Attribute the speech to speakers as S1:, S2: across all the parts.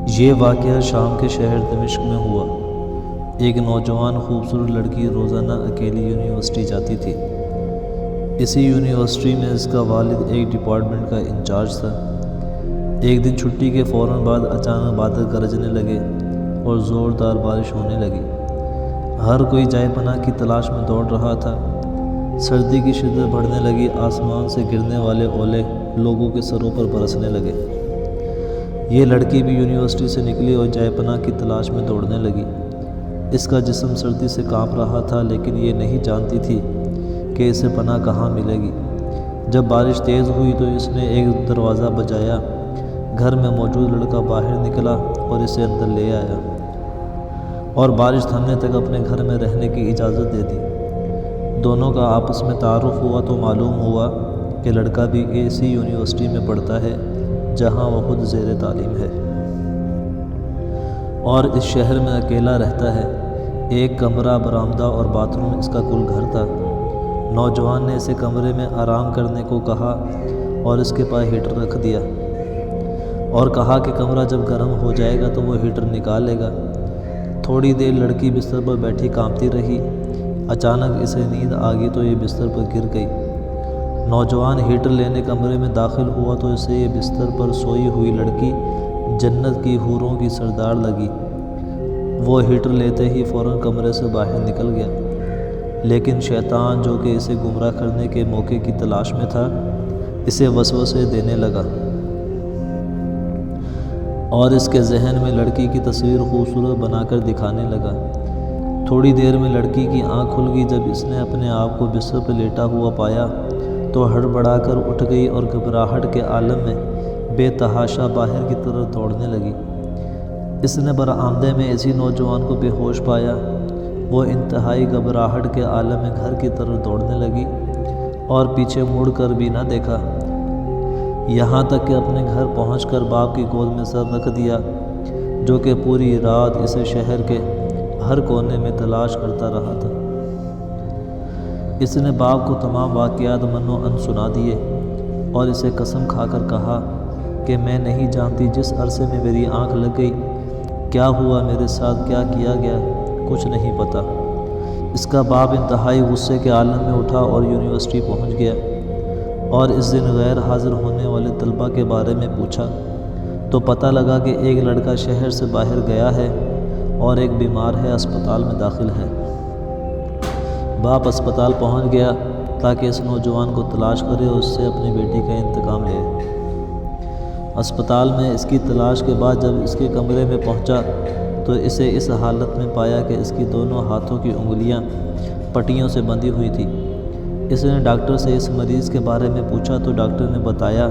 S1: یہ واقعہ شام کے شہر دمشق میں ہوا۔ ایک نوجوان خوبصورت لڑکی روزانہ اکیلی یونیورسٹی جاتی تھی۔ اسی یونیورسٹی میں اس کا والد ایک ڈپارٹمنٹ کا انچارج تھا۔ ایک دن چھٹی کے فوراً بعد اچانک بادل گرجنے لگے اور زوردار بارش ہونے لگی۔ ہر کوئی جائے پناہ کی تلاش میں دوڑ رہا تھا۔ سردی کی شدت بڑھنے لگی، آسمان سے گرنے والے اولے لوگوں کے سروں پر برسنے لگے۔ یہ لڑکی بھی یونیورسٹی سے نکلی اور جائے پناہ کی تلاش میں دوڑنے لگی۔ اس کا جسم سردی سے کانپ رہا تھا، لیکن یہ نہیں جانتی تھی کہ اسے پناہ کہاں ملے گی۔ جب بارش تیز ہوئی تو اس نے ایک دروازہ بجایا۔ گھر میں موجود لڑکا باہر نکلا اور اسے اندر لے آیا اور بارش تھمنے تک اپنے گھر میں رہنے کی اجازت دے دی۔ دونوں کا آپس میں تعارف ہوا تو معلوم ہوا کہ لڑکا بھی اسی یونیورسٹی میں پڑھتا ہے جہاں وہ خود زیر تعلیم ہے، اور اس شہر میں اکیلا رہتا ہے۔ ایک کمرہ، برآمدہ اور باتھ روم اس کا کل گھر تھا۔ نوجوان نے اسے کمرے میں آرام کرنے کو کہا اور اس کے پاس ہیٹر رکھ دیا اور کہا کہ کمرہ جب گرم ہو جائے گا تو وہ ہیٹر نکال لے گا۔ تھوڑی دیر لڑکی بستر پر بیٹھی کانپتی رہی۔ اچانک اسے نیند آ گئی تو یہ بستر پر گر گئی۔ نوجوان ہیٹر لینے کمرے میں داخل ہوا تو اسے یہ بستر پر سوئی ہوئی لڑکی جنت کی حوروں کی سردار لگی۔ وہ ہیٹر لیتے ہی فوراً کمرے سے باہر نکل گیا، لیکن شیطان جو کہ اسے گمراہ کرنے کے موقع کی تلاش میں تھا، اسے وسوسے دینے لگا اور اس کے ذہن میں لڑکی کی تصویر خوبصورت بنا کر دکھانے لگا۔ تھوڑی دیر میں لڑکی کی آنکھ کھل گئی۔ جب اس نے اپنے آپ کو بستر پر لیٹا ہوا پایا تو ہڑبڑا کر اٹھ گئی اور گھبراہٹ کے عالم میں بے تحاشا باہر کی طرف دوڑنے لگی۔ اس نے برآمدے میں اسی نوجوان کو بے ہوش پایا۔ وہ انتہائی گھبراہٹ کے عالم میں گھر کی طرف دوڑنے لگی اور پیچھے مڑ کر بھی نہ دیکھا، یہاں تک کہ اپنے گھر پہنچ کر باپ کی گود میں سر رکھ دیا، جو کہ پوری رات اسے شہر کے ہر کونے میں تلاش کرتا رہا تھا۔ اس نے باپ کو تمام واقعات من و ان سنا دیے اور اسے قسم کھا کر کہا کہ میں نہیں جانتی جس عرصے میں میری آنکھ لگ گئی، کیا ہوا میرے ساتھ، کیا کیا گیا، کچھ نہیں پتہ۔ اس کا باپ انتہائی غصے کے عالم میں اٹھا اور یونیورسٹی پہنچ گیا اور اس دن غیر حاضر ہونے والے طلباء کے بارے میں پوچھا تو پتہ لگا کہ ایک لڑکا شہر سے باہر گیا ہے اور ایک بیمار ہے، اسپتال میں داخل ہے۔ باپ اسپتال پہنچ گیا تاکہ اس نوجوان کو تلاش کرے اور اس سے اپنی بیٹی کا انتقام لے۔ اسپتال میں اس کی تلاش کے بعد جب اس کے کمرے میں پہنچا تو اسے اس حالت میں پایا کہ اس کی دونوں ہاتھوں کی انگلیاں پٹیوں سے بندھی ہوئی تھیں۔ اس نے ڈاکٹر سے اس مریض کے بارے میں پوچھا تو ڈاکٹر نے بتایا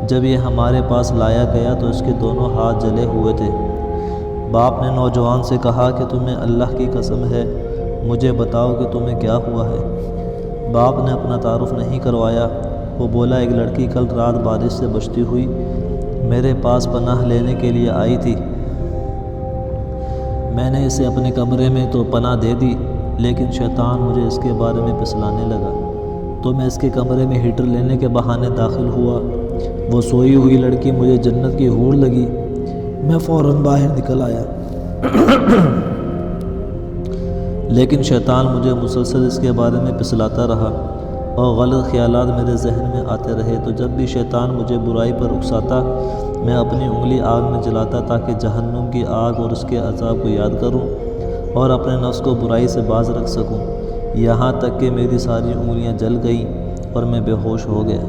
S1: جب یہ ہمارے پاس لایا گیا تو اس کے دونوں ہاتھ جلے ہوئے تھے۔ باپ نے نوجوان سے کہا کہ تمہیں اللہ کی قسم ہے، مجھے بتاؤ کہ تمہیں کیا ہوا ہے۔ باپ نے اپنا تعارف نہیں کروایا۔ وہ بولا ایک لڑکی کل رات بارش سے بچتی ہوئی میرے پاس پناہ لینے کے لیے آئی تھی۔ میں نے اسے اپنے کمرے میں تو پناہ دے دی، لیکن شیطان مجھے اس کے بارے میں پھسلانے لگا تو میں اس کے کمرے میں ہیٹر لینے کے بہانے داخل ہوا۔ وہ سوئی ہوئی لڑکی مجھے جنت کی حور لگی۔ میں فوراً باہر نکل آیا، لیکن شیطان مجھے مسلسل اس کے بارے میں پھسلاتا رہا اور غلط خیالات میرے ذہن میں آتے رہے۔ تو جب بھی شیطان مجھے برائی پر اکساتا، میں اپنی انگلی آگ میں جلاتا تاکہ جہنم کی آگ اور اس کے عذاب کو یاد کروں اور اپنے نفس کو برائی سے باز رکھ سکوں، یہاں تک کہ میری ساری انگلیاں جل گئیں اور میں بے ہوش ہو گیا۔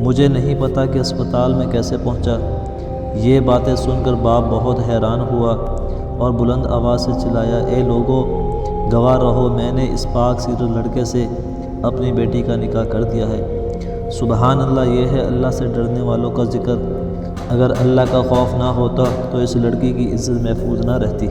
S1: مجھے نہیں پتا کہ اسپتال میں کیسے پہنچا۔ یہ باتیں سن کر باپ بہت حیران ہوا اور بلند آواز سے چلایا، اے لوگو، گواہ رہو، میں نے اس پاک سیرت لڑکے سے اپنی بیٹی کا نکاح کر دیا ہے۔ سبحان اللہ، یہ ہے اللہ سے ڈرنے والوں کا ذکر۔ اگر اللہ کا خوف نہ ہوتا تو اس لڑکی کی عزت محفوظ نہ رہتی۔